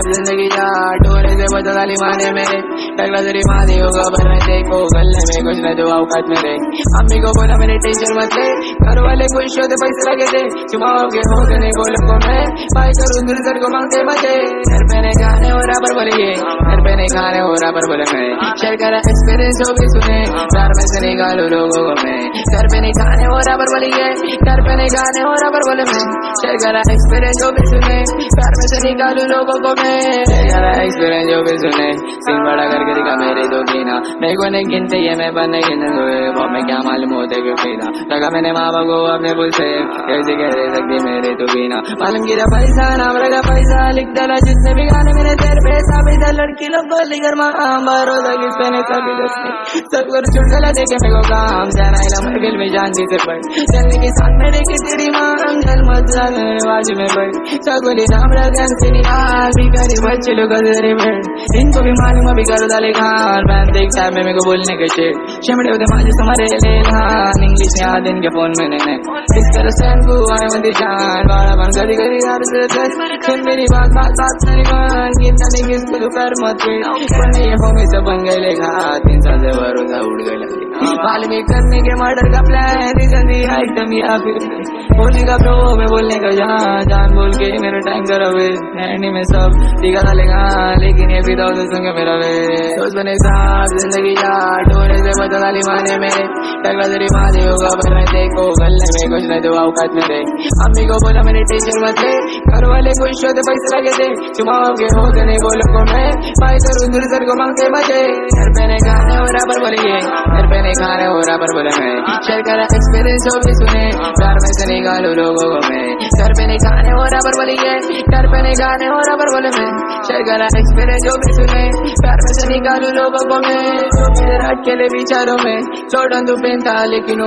साहब जिंदगी जा टोरे से बचा साली माने मेरे टकला तेरी माँ दी होगा पर मैं देखो गले में कुछ न दो औकात मेरे अम्मी को बोला मेरे टेंशन मत ले घर वाले खुश होते पैसे लगे थे चुमाओगे हो गए नहीं बोलो को मैं भाई करूँ दिल सर को मांगते मजे घर पे नहीं खाने हो रहा पर बोलिए घर पे नहीं खाने हो रहा पर बोले मैं शेयर करा एक्सपीरियंस हो भी सुने प्यार में से निकालो लोगों को मैं घर पे नहीं खाने हो रहा पर बोलिए घर पे नहीं खाने हो रहा पर बोले मैं शेयर करा एक्सपीरियंस हो भी सुने प्यार में से निकालो लोगों को मैं शेयर करा एक्सपीरियंस हो भी सुने सीन बड़ा करके दिखा मेरे दो गिना मेरे को नहीं गिनते ये मैं बनने गिनते वो मैं क्या मालूम होते क्यों पीना लगा मैंने माँ बाप को अपने बुल से कैसे कह दे सकती मेरे तो बिना मालूम गिरा पैसा नाम लगा पैसा लिख डाला जितने भी गाने मेरे तेरे पैसा भी था लड़की लोग बोली घर माँ बारो लगी पहने सभी दसने सब कर चुटकला देखे मेरे को काम जाना है ना मरगिल में जानती से पड़ चलने के साथ में देखी तेरी माँ अंगल मत जाने बाजू में पड़ सगुली नाम लगा से निकाल भी करी बच्चे लोग गजरे बैठ इनको भी मालूम अभी कर डाले खान मैं देखता है मेरे को बोलने के शेर शिमड़े होते माजे तुम्हारे ले लान इंग्लिश में आधे इनके फोन में नहीं इस तरह से इनको आए मंदिर जान बाड़ा बन करी करी यार सुन मेरी बात बात बात मेरी मान गिनना नहीं किसको दोपहर मत पढ़ने ये होंगे सब बन गए लेखा 3 साल से भरोसा उड़ गए मालूम करने के मर्डर का प्लान जल्दी आइटम या फिर बोली का प्रो में बोलने का जहाँ जान बोल के मेरा टाइम करा वे एंडी में सब टीका डालेगा लेकिन ये भी तो सुनगे मेरा वे सोच बने साहब जिंदगी जा टोरे से बचा साली माने मेरे टकला तेरी माँ दी होगा पर मैं देखो गले में कुछ न दो औकात मेरे अम्मी को बोला मेरे टेंशन मत ले घर वाले खुश होते पैसे लगे थे चुमाओगे हो गए नहीं बोलो को मैं भाई करूँ दिल सर को मांगते मजे घर पे नहीं खाने हो रहा पर बोलिए घर पे नहीं खाने हो रहा पर बोले मैं शेयर करा एक्सपीरियंस हो भी सुने प्यार में से निकालो लोगों को मैं घर पे नहीं खाने हो रहा पर बोलिए घर पे नहीं खाने हो रहा पर बोले मैं शेयर करा एक्सपीरियंस हो भी सुने प्यार में से निकालो लोगों को मैं मेरे अकेले विचारों में छोड़ दूं पेंटा लेकिन